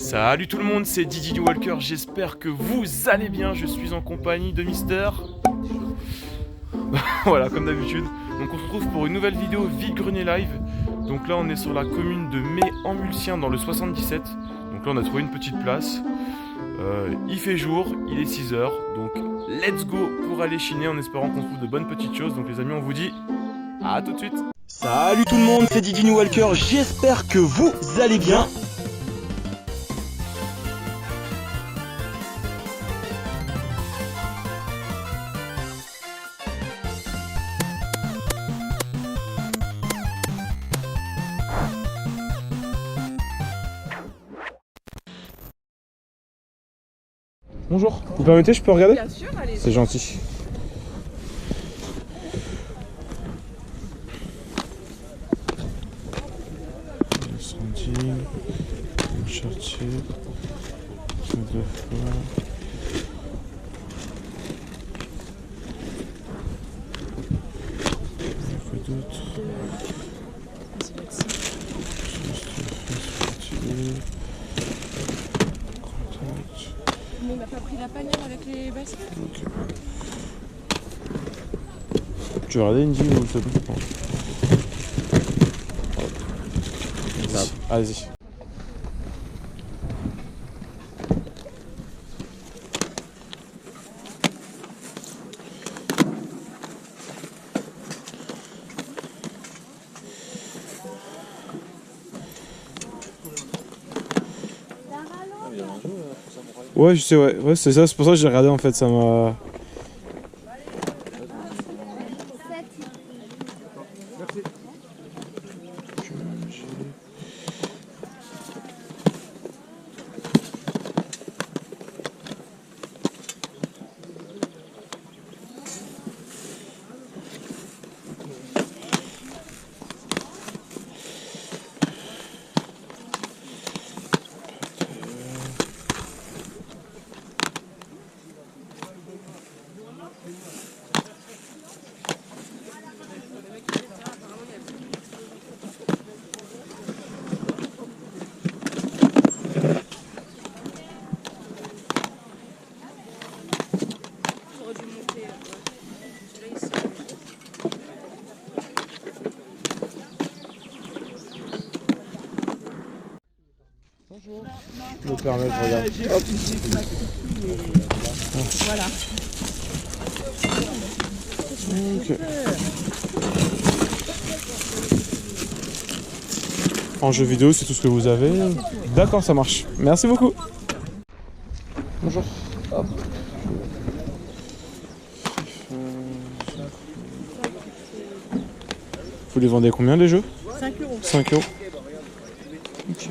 Salut tout le monde, c'est Didi Walker, j'espère que vous allez bien, je suis en compagnie de Mister. Voilà, comme d'habitude. Donc on se retrouve pour une nouvelle vidéo vide-grenier live. Donc là on est sur la commune de Mé-en-Mulcien dans le 77. Donc là on a trouvé une petite place. Il fait jour, il est 6h, donc let's go pour aller chiner en espérant qu'on trouve de bonnes petites choses. Donc les amis, on vous dit à tout de suite. Salut tout le monde, c'est Didi Walker, j'espère que vous allez bien. Bonjour, vous permettez, je peux regarder? Bien sûr, allez. C'est gentil. Le standing, le chantier, deux fois. Quoi d'autre? Mais il m'a pas pris la panière avec les baskets. Ok. Tu veux regarder Indy ou c'est tout? Allez-y. Ouais, je sais, ouais, c'est ça, c'est pour ça que j'ai regardé en fait, ça m'a. Je me permets, je regarde. Hop. Voilà. Ok. En jeu vidéo, c'est tout ce que vous avez. D'accord, ça marche. Merci beaucoup. Bonjour. Hop. Vous les vendez combien les jeux? 5 €. 5 €. Ok.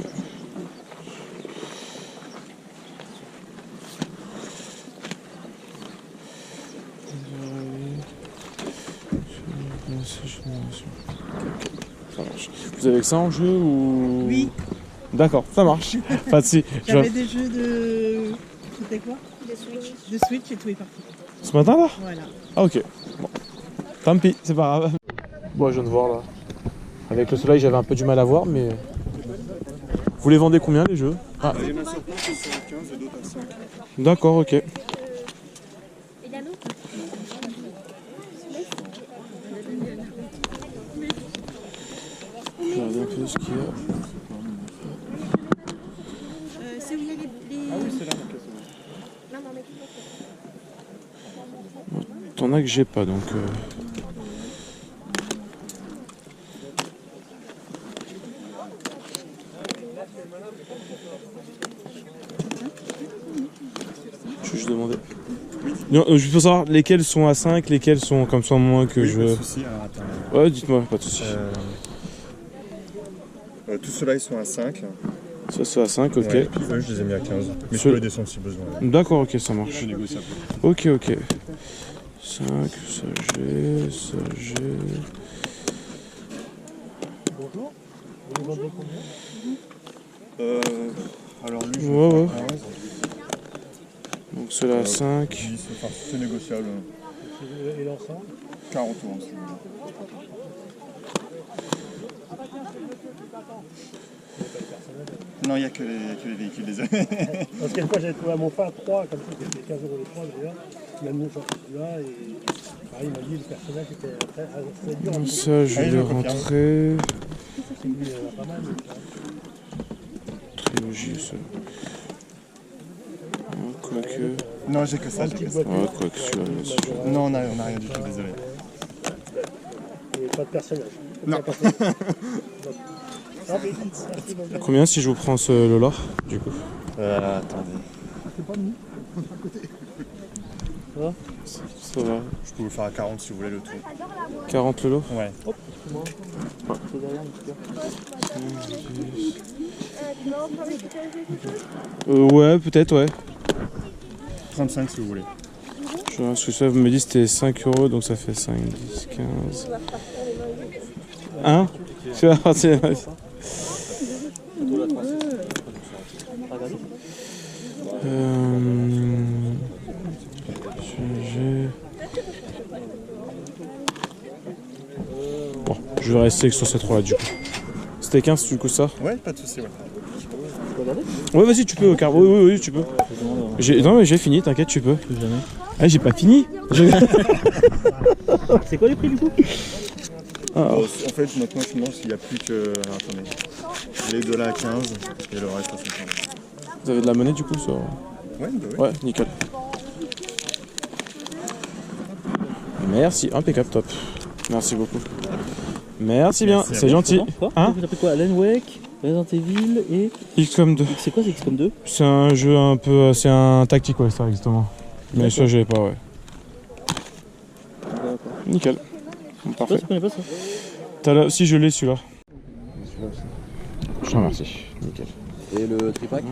Ça marche. Vous avez que ça en jeu ou? Oui. D'accord, ça marche. Pas de si. J'avais des jeux de. C'était quoi? De Switch et tout est parti. Ce matin là? Voilà. Ah ok. Bon. Tant pis, c'est pas grave. Bon, je viens de voir là. Avec le soleil, j'avais un peu du mal à voir, mais. Vous les vendez combien les jeux? Ah. Il y en a certains qui sont à 15 et d'autres à 5. D'accord, ok. Je vais regarder un peu ce qu'il y a. C'est où il y a les. Ah oui, c'est là, T'en as que j'ai pas donc. Je vais juste demander. Non, je veux savoir lesquels sont à 5, lesquels sont comme ça moins que oui, je. pas de souci. Alors, attends. Ouais, dites-moi, pas de soucis. Tous ceux-là, ils sont à 5. Ça c'est à 5, ok. Ouais, puis eux, je les ai mis à 15. Mais je peux les descendre si besoin. Ouais. D'accord, ok, ça marche. Je négocie après. Ok, ok. 5, ça j'ai, ça j'ai. Bonjour. Vous vendez combien? Alors lui, je Ouais, vais ouais. faire 15. Donc ceux-là à 5. 10, enfin, c'est négociable. Et l'ensemble 40 euros. Non, il n'y a que les véhicules, désolé. Parce qu'une fois, j'avais trouvé à mon frère 3, comme ça, c'était 15 € les 3 d'ailleurs. Même nous, sorti celui-là, et pareil, il m'a dit le personnage était très dur. Comme ça, je vais rentrer. C'est lui, pas mal. Trilogie, ça. Quoique. Non, j'ai que ça, j'ai que ça. Ouais, quoique celui-là. Non, on a rien du tout, désolé. Et pas de personnage. Non. Combien si je vous prends ce Lola, du coup? Attendez. Ça va. Je peux vous faire à 40 si vous voulez le tout. 40 le lot? Ouais. Ouais, peut-être, ouais. 35 si vous voulez. Je vois, parce que ça, vous me dites c'était 5 €, donc ça fait 5, 10, 15. Hein? Tu vas partir. Bon, je vais rester sur cette roue là du coup. C'était 15 du coup ça? Ouais, pas de soucis, ouais. Ouais, vas-y, tu peux, car oui, tu peux. Non, mais j'ai fini, t'inquiète, tu peux. Ah, j'ai pas fini. C'est quoi les prix du coup? En fait, maintenant, je mange s'il n'y a plus que. Alors, attendez. Les $15 et le reste à 50. Vous avez de la monnaie du coup ça? Ouais, bah ouais. Ouais, nickel. Merci, impeccable, top. Merci beaucoup. Merci bien, c'est gentil. Quoi? Hein? Vous appelez quoi? Alan Wake, Resident Evil et. XCOM 2. C'est quoi c'est XCOM 2? C'est un jeu un peu. C'est un tactique, ouais, ça, justement. Mais ça, j'avais pas, ouais. D'accord. Nickel. Bon, Toi, parfait. tu connais pas ça? Si, je l'ai celui-là. Je te remercie. Nickel. Et le tripack?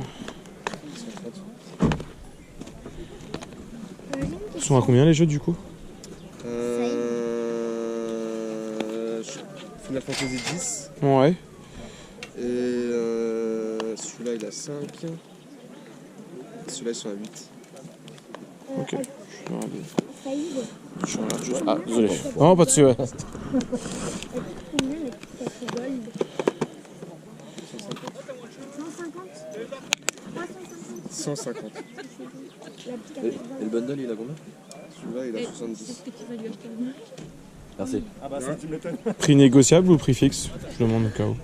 Ils sont à combien les jeux du coup? Final Fantasy 10. Ouais. Et celui-là il a 5. Celui-là ils sont à 8. Ok. Je regarde juste. Ah, désolé. Non, pas dessus, ouais. 150. Et le bundle il a combien? Celui-là il a 70. Merci. Ah bah ça, tu m'étonnes. Prix négociable ou prix fixe? Je demande au cas où.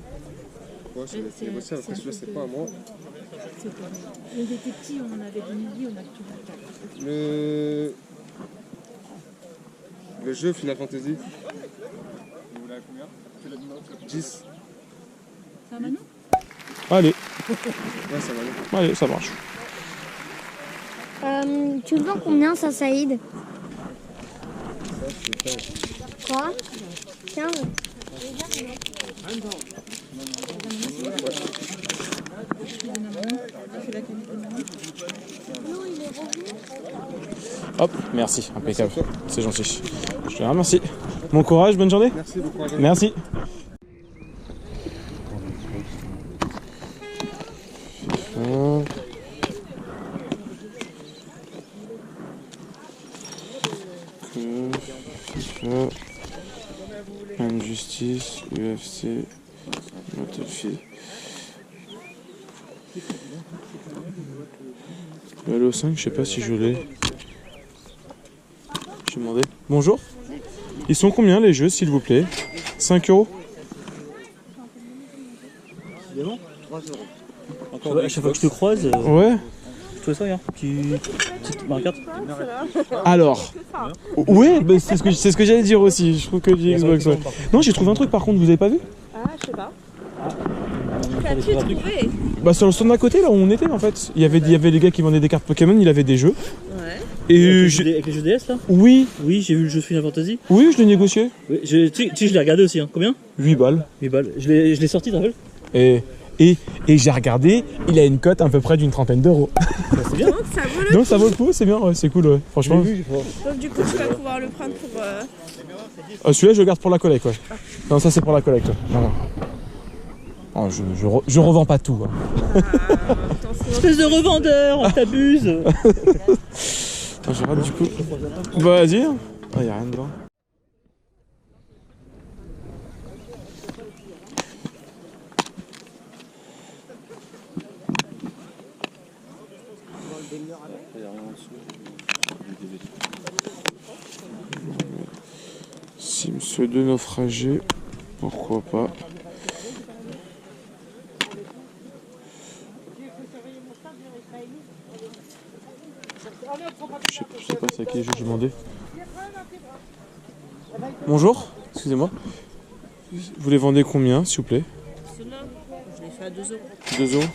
Ouais, c'est négociable. Après celui-là c'est pas à moi. On était petits, on avait des milliers, on a tout. Le jeu Final Fantasy. Vous voulez à combien? 10. C'est un Manon? Allez, Ouais, ça va aller. allez, ça marche. Tu le vends combien ça, Saïd? Quoi? 15. Hop, merci, impeccable. C'est gentil. Je te remercie. Bon courage, bonne journée. Merci beaucoup. Merci. FIFA, Injustice, UFC, Battlefield. Halo 5, je sais pas si je l'ai. J'ai demandé. Bonjour. Ils sont combien les jeux, s'il vous plaît? 5 €? Encore à chaque fois que je te croise, Ouais. je te ça, regarde. Petite Mario Kart. Alors. Ouais, bah c'est ce que j'allais dire aussi. Je trouve que du Xbox, ouais. Non, j'ai trouvé un truc par contre, vous avez pas vu? Ah, je sais pas. Qu'as-tu trouvé? Bah sur le stand d'à côté là où on était en fait. Il y avait les gars qui vendaient des cartes Pokémon, il avait des jeux. Ouais. Et Avec les jeux DS là? oui, Oui, j'ai vu le jeu Final Fantasy. oui, je l'ai négocié. Oui, tu sais, je l'ai regardé aussi. Hein. Combien? 8 balles. 8 balles. Je l'ai sorti, t'as vu? Et j'ai regardé, il a une cote à peu près d'une trentaine d'euros. C'est bien. Donc ça vaut le Donc ça vaut le coup, c'est bien, ouais, c'est cool, ouais. Franchement. Donc du coup, tu vas pouvoir le prendre pour... Celui-là, je le garde pour la collecte, ouais. Non, ça c'est pour la collecte. Ouais. Non, non. Oh, je revends pas tout. Hein. Espèce de revendeur, on t'abuse. Attends, je rate du coup. Bah vas-y. Ah, y a rien dedans. Il n'y a rien en dessous. Sims 2 naufragé, pourquoi pas. Je sais pas c'est à qui je demandais. Bonjour, excusez-moi. Vous les vendez combien, s'il vous plaît? Ceux-là, je les fais à 2 euros. 2 euros.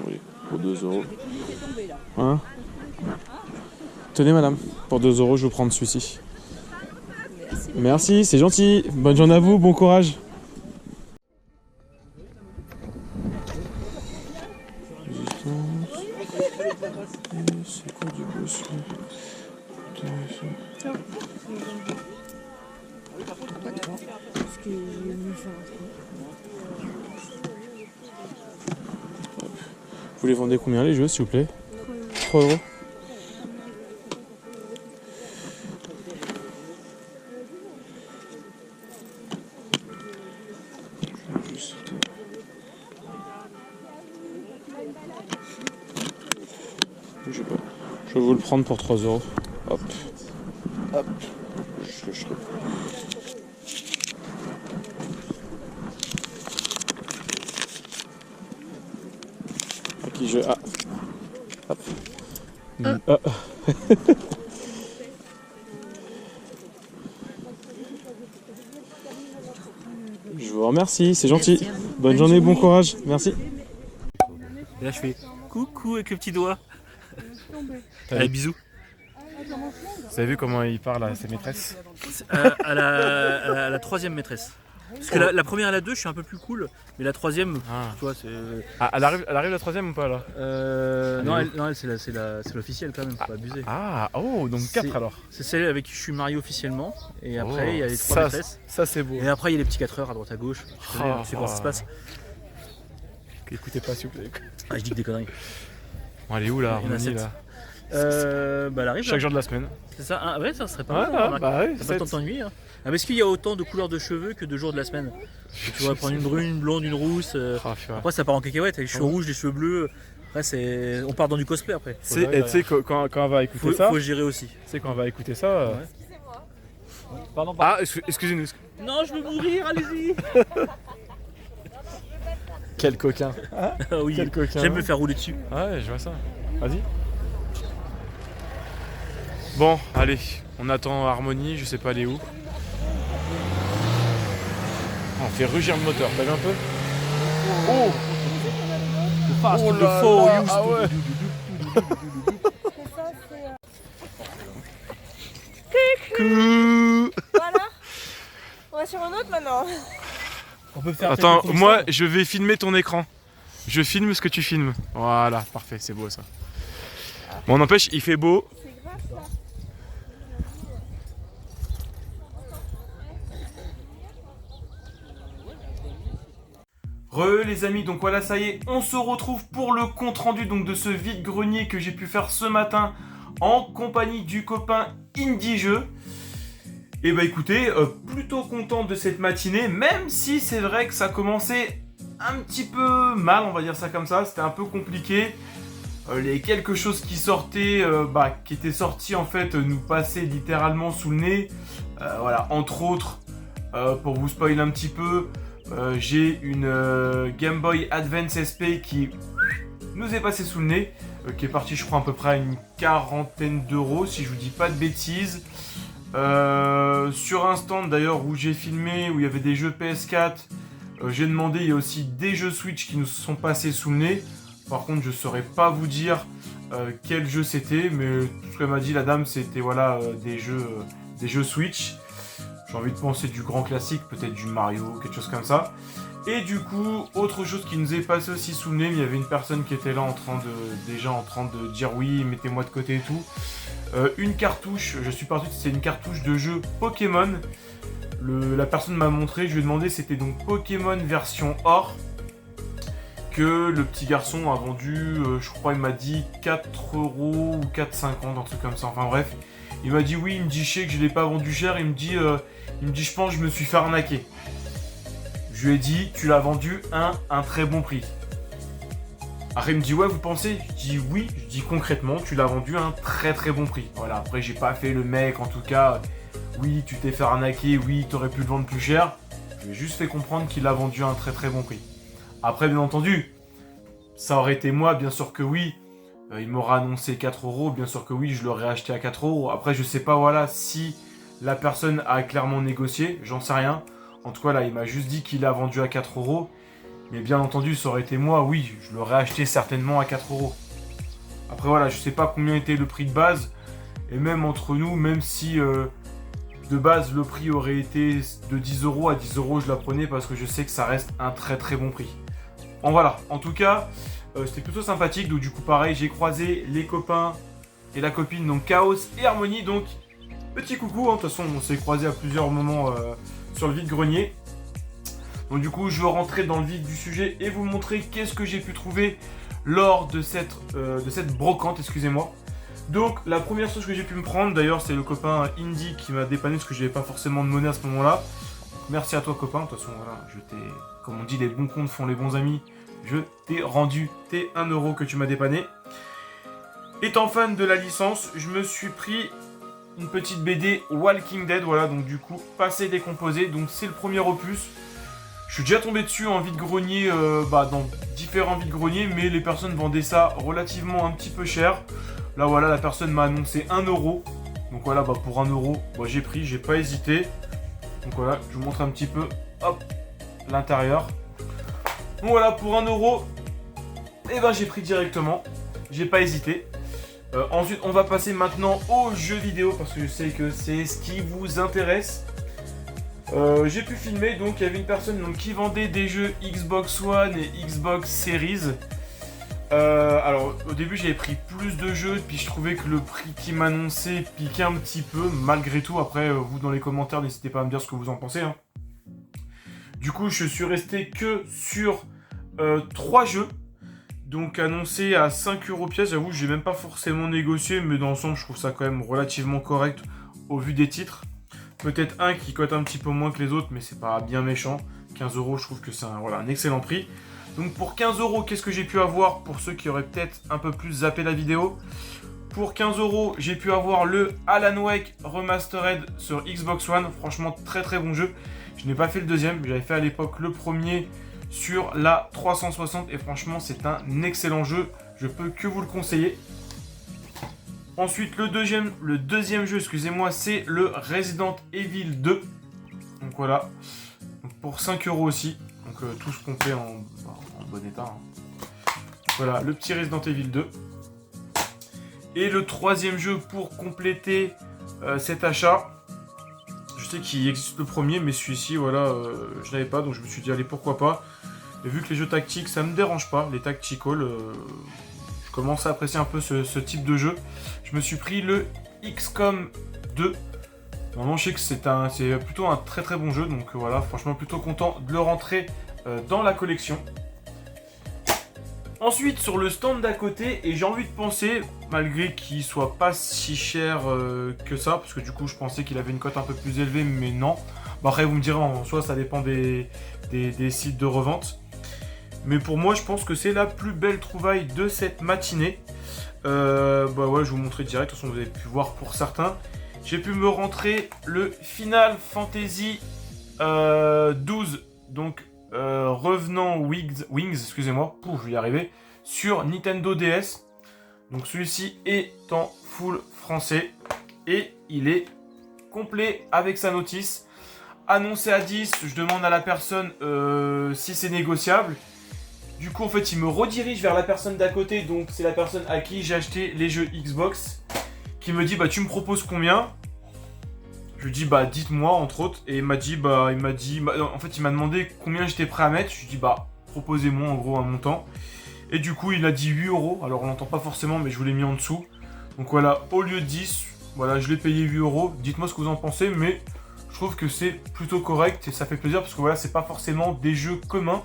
Oui, pour 2 euros. Hein? Tenez madame, pour 2 euros je vais vous prendre celui-ci. Merci, c'est gentil. Bonne journée à vous, bon courage. C'est quoi du coup celui-là? Vous les vendez combien les jeux s'il vous plaît? 3 euros. Je sais pas. Je vais vous le prendre pour 3 euros. Hop. Hop. Je à qui je... Ah. Hop. Ah. Je vous remercie, c'est gentil. Bonne journée, bon courage. Merci. Et là je fais coucou avec le petit doigt. Allez, bisous. Vous avez vu comment il parle à ses maîtresses? À la troisième maîtresse. Parce que la première et la 2 je suis un peu plus cool, mais la troisième, tu vois, c'est... Ah, elle arrive la troisième ou pas là? Non, elle c'est l'officielle quand même, faut pas abuser. Ah, oh, donc 4 alors. C'est celle avec qui je suis marié officiellement, et après il y a les 3 maîtresses. Ça c'est beau. Et après il y a les petits 4 heures à droite à gauche. Tu sais comment ça se passe. Écoutez pas s'il vous plaît. Ah, je dis que des conneries. Bon, elle est où là, Harmonie là? Bah elle arrive. Chaque jour de la semaine. C'est ça, ah, ouais, ça serait pas mal. Bah ouais, t'as pas le temps de t'ennuyer. Hein. Ah, mais est-ce qu'il y a autant de couleurs de cheveux que de jours de la semaine? Tu pourrais prendre une brune, une blonde, une rousse. Après ça part en cacahuète avec les cheveux rouges, les cheveux bleus. Après on part dans du cosplay après. Tu sais quand on va écouter ça. Faut gérer aussi. Tu sais quand on va écouter ça. Ouais. Pardon. Ah excusez-nous. Non, je veux mourir, allez-y. Quel coquin. Oui, quel coquin. J'aime me faire rouler dessus. Ouais, je vois ça. Vas-y. Bon, allez, on attend Harmonie, je sais pas elle est où. On fait rugir le moteur, t'as vu un peu? Oh, Fast oh and là the Furious. là, ah ouais. Coucou. Voilà. On va sur un autre maintenant. On peut faire. Attends, moi je vais filmer ton écran. Je filme ce que tu filmes. Voilà, parfait, c'est beau ça. Bon, n'empêche, il fait beau. C'est grave ça. Les amis, donc voilà, ça y est, on se retrouve pour le compte rendu donc de ce vide-grenier que j'ai pu faire ce matin en compagnie du copain Indie Jeux. Et bah écoutez, plutôt content de cette matinée, même si c'est vrai que ça commençait un petit peu mal, on va dire ça comme ça, c'était un peu compliqué. Les quelques choses qui sortaient, qui étaient sorties en fait, nous passaient littéralement sous le nez. Voilà, entre autres, pour vous spoiler un petit peu, j'ai une Game Boy Advance SP qui nous est passée sous le nez, qui est partie je crois à peu près à une quarantaine d'euros si je vous dis pas de bêtises. Sur un stand d'ailleurs où j'ai filmé, où il y avait des jeux PS4, j'ai demandé, il y a aussi des jeux Switch qui nous sont passés sous le nez. Par contre je saurais pas vous dire quel jeu c'était, mais tout ce qu'elle m'a dit la dame c'était voilà des jeux Switch. J'ai envie de penser du grand classique, peut-être du Mario, quelque chose comme ça. Et du coup, autre chose qui nous est passé aussi sous le nez, il y avait une personne qui était là en train de dire oui, mettez-moi de côté et tout. Une cartouche, je suis parti, c'était une cartouche de jeu Pokémon. La personne m'a montré, je lui ai demandé, c'était donc Pokémon version or. Que le petit garçon a vendu, je crois il m'a dit 4 € ou 4,50, un truc comme ça, enfin bref. Il m'a dit oui, il me dit je sais que je l'ai pas vendu cher, il me dit je pense que je me suis fait arnaquer. Je Je lui ai dit, tu l'as vendu à un très bon prix. Après il me dit, ouais, vous pensez? Je dis oui, je dis concrètement, tu l'as vendu à un très très bon prix. Voilà, après j'ai pas fait le mec, en tout cas, oui, tu t'es fait arnaquer, oui, t'aurais pu le vendre plus cher. Je lui ai juste fait comprendre qu'il l'a vendu à un très très bon prix. Après, bien entendu, ça aurait été moi, bien sûr que oui. Il m'aura annoncé 4 €, bien sûr que oui, je l'aurais acheté à 4 €. Après, je sais pas, voilà, si la personne a clairement négocié, j'en sais rien. En tout cas, là, il m'a juste dit qu'il l'a vendu à 4 €. Mais bien entendu, ça aurait été moi, oui, je l'aurais acheté certainement à 4 €. Après, voilà, je sais pas combien était le prix de base. Et même entre nous, même si de base, le prix aurait été de 10 € à 10 €, je la prenais parce que je sais que ça reste un très très bon prix. Bon, voilà, en tout cas... c'était plutôt sympathique, donc du coup pareil, j'ai croisé les copains et la copine, donc Chaos et Harmonie, donc petit coucou, de toute façon on s'est croisé à plusieurs moments sur le vide-grenier. Donc du coup je veux rentrer dans le vif du sujet et vous montrer qu'est-ce que j'ai pu trouver lors de cette brocante, excusez-moi. Donc la première chose que j'ai pu me prendre, d'ailleurs c'est le copain Indy qui m'a dépanné parce que j'avais pas forcément de monnaie à ce moment-là. Merci à toi copain, de toute façon voilà, je t'ai, comme on dit, les bons comptes font les bons amis. Je t'ai rendu tes 1 € que tu m'as dépanné. Étant fan de la licence, je me suis pris une petite BD Walking Dead. Voilà, donc du coup, passé décomposé. Donc c'est le premier opus. Je suis déjà tombé dessus en vide-grenier, dans différents vide-greniers, mais les personnes vendaient ça relativement un petit peu cher. Là voilà, la personne m'a annoncé 1 €. Donc voilà, pour 1 €, j'ai pris, j'ai pas hésité. Donc voilà, je vous montre un petit peu, hop, l'intérieur. Donc voilà, pour 1 €, j'ai pris directement, j'ai pas hésité. Ensuite, on va passer maintenant aux jeux vidéo, parce que je sais que c'est ce qui vous intéresse. J'ai pu filmer, donc il y avait une personne qui vendait des jeux Xbox One et Xbox Series. Alors, au début, j'avais pris plus de jeux, puis je trouvais que le prix qui m'annonçait piquait un petit peu, malgré tout. Après, vous, dans les commentaires, n'hésitez pas à me dire ce que vous en pensez. Du coup, je suis resté que sur 3 jeux, donc annoncés à 5 € pièce. J'avoue, j'ai même pas forcément négocié, mais dans l'ensemble, je trouve ça quand même relativement correct au vu des titres. Peut-être un qui cote un petit peu moins que les autres, mais c'est pas bien méchant. 15 €, je trouve que c'est un excellent prix. Donc pour 15 €, qu'est-ce que j'ai pu avoir pour ceux qui auraient peut-être un peu plus zappé la vidéo? Pour 15 €, j'ai pu avoir le Alan Wake Remastered sur Xbox One. Franchement, très très bon jeu. Je n'ai pas fait le deuxième, j'avais fait à l'époque le premier sur la 360 et franchement c'est un excellent jeu, je peux que vous le conseiller. Ensuite le deuxième jeu, excusez-moi, c'est le Resident Evil 2. Donc voilà, donc pour 5 € aussi, donc tout ce complet en bon état. Voilà, le petit Resident Evil 2. Et le troisième jeu pour compléter cet achat, je sais qu'il existe le premier, mais celui-ci, voilà, je l'avais pas, donc je me suis dit, allez, pourquoi pas. Et vu que les jeux tactiques, ça me dérange pas, les tactical, je commence à apprécier un peu ce type de jeu. Je me suis pris le XCOM 2. Normalement, je sais que c'est plutôt un très très bon jeu, donc voilà, franchement, plutôt content de le rentrer dans la collection. Ensuite, sur le stand d'à côté, et j'ai envie de penser, malgré qu'il soit pas si cher que ça, parce que du coup, je pensais qu'il avait une cote un peu plus élevée, mais non. Après, vous me direz, en soi, ça dépend des sites de revente. Mais pour moi, je pense que c'est la plus belle trouvaille de cette matinée. Ouais, je vais vous montrer direct, de toute façon, vous avez pu voir pour certains. J'ai pu me rentrer le Final Fantasy 12, donc Revenant Wings, excusez-moi, je vais y arriver, sur Nintendo DS. Donc celui-ci est en full français et il est complet avec sa notice. Annoncé à 10, je demande à la personne si c'est négociable. Du coup, en fait, il me redirige vers la personne d'à côté, donc c'est la personne à qui j'ai acheté les jeux Xbox, qui me dit, tu me proposes combien? Je lui dis, dites-moi, entre autres, et il m'a dit, en fait, il m'a demandé combien j'étais prêt à mettre. Je lui dis, proposez-moi en gros un montant. Et du coup, il a dit 8 €. Alors, on n'entend pas forcément, mais je vous l'ai mis en dessous. Donc voilà, au lieu de 10, voilà, je l'ai payé 8 €. Dites-moi ce que vous en pensez, mais je trouve que c'est plutôt correct et ça fait plaisir parce que voilà, c'est pas forcément des jeux communs.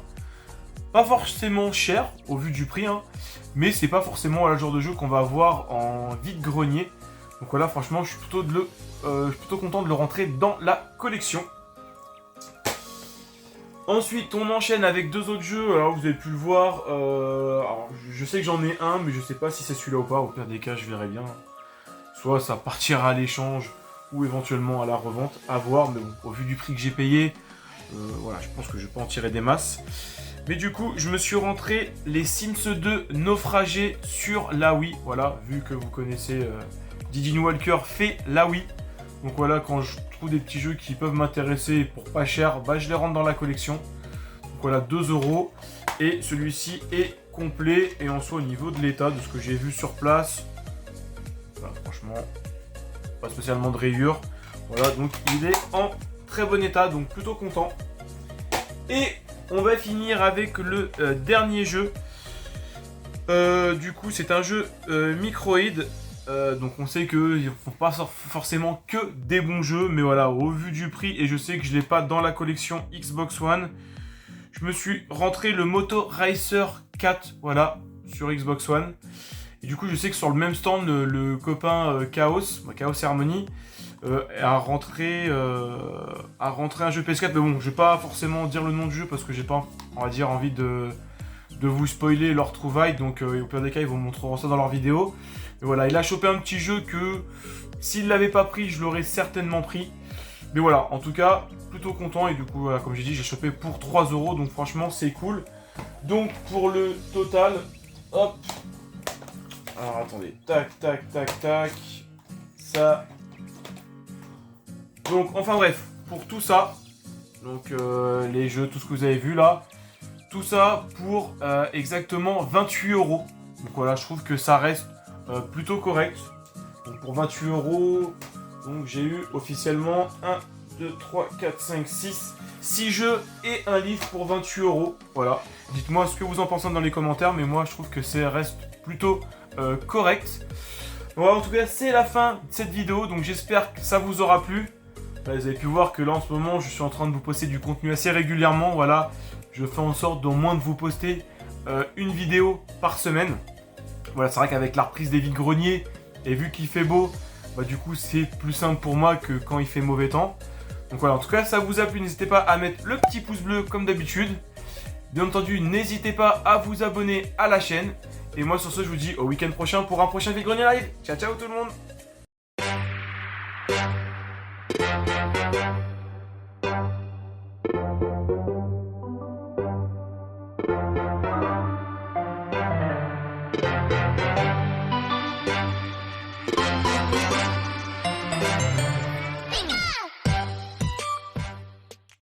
Pas forcément cher au vu du prix, mais c'est pas forcément le genre de jeu qu'on va avoir en vide-grenier. Donc voilà, franchement, je suis plutôt content de le rentrer dans la collection. Ensuite, on enchaîne avec 2 autres jeux. Alors, vous avez pu le voir. Alors, je sais que j'en ai un, mais je sais pas si c'est celui-là ou pas. Au pire des cas, je verrai bien. Soit ça partira à l'échange, ou éventuellement à la revente. À voir, mais bon, au vu du prix que j'ai payé, voilà, je pense que je peux en tirer des masses. Mais du coup, je me suis rentré les Sims 2 naufragés sur la Wii. Voilà, vu que vous connaissez Didine Walker fait la Wii. Donc voilà, quand je trouve des petits jeux qui peuvent m'intéresser pour pas cher, bah je les rentre dans la collection. Donc voilà, 2 €. Et celui-ci est complet et en soit au niveau de l'état, de ce que j'ai vu sur place. Voilà, franchement, pas spécialement de rayures. Voilà, donc il est en très bon état, donc plutôt content. Et on va finir avec le dernier jeu. Du coup, c'est un jeu Microïd. Donc on sait qu'ils ne font pas forcément que des bons jeux, mais voilà, au vu du prix, et je sais que je ne l'ai pas dans la collection Xbox One, je me suis rentré le Moto Racer 4, voilà, sur Xbox One. Et du coup, je sais que sur le même stand, le copain Chaos Harmony, a rentré un jeu PS4, mais bon, je vais pas forcément dire le nom du jeu parce que j'ai pas, on va dire, envie de vous spoiler leur trouvaille, donc au pire des cas, ils vous montreront ça dans leur vidéo. Et voilà, il a chopé un petit jeu que s'il l'avait pas pris, je l'aurais certainement pris. Mais voilà, en tout cas, plutôt content. Et du coup, voilà, comme j'ai dit, j'ai chopé pour 3 €. Donc franchement, c'est cool. Donc pour le total, hop. Alors attendez, tac, tac, tac, tac. Ça. Donc enfin bref, pour tout ça, donc les jeux, tout ce que vous avez vu là, tout ça pour exactement 28 €. Donc voilà, je trouve que ça reste plutôt correct. Donc pour 28 €, donc j'ai eu officiellement 1, 2, 3, 4, 5, 6 jeux et un livre pour 28 €. Voilà. Dites-moi ce que vous en pensez dans les commentaires, mais moi je trouve que ça reste plutôt correct. Voilà, en tout cas c'est la fin de cette vidéo, donc j'espère que ça vous aura plu. Là, vous avez pu voir que là en ce moment je suis en train de vous poster du contenu assez régulièrement. Voilà, je fais en sorte d'au moins de vous poster une vidéo par semaine. Voilà, c'est vrai qu'avec la reprise des vides-greniers, et vu qu'il fait beau, bah du coup c'est plus simple pour moi que quand il fait mauvais temps. Donc voilà, en tout cas ça vous a plu, n'hésitez pas à mettre le petit pouce bleu comme d'habitude. Bien entendu, n'hésitez pas à vous abonner à la chaîne. Et moi sur ce, je vous dis au week-end prochain pour un prochain vide-grenier live. Ciao ciao tout le monde.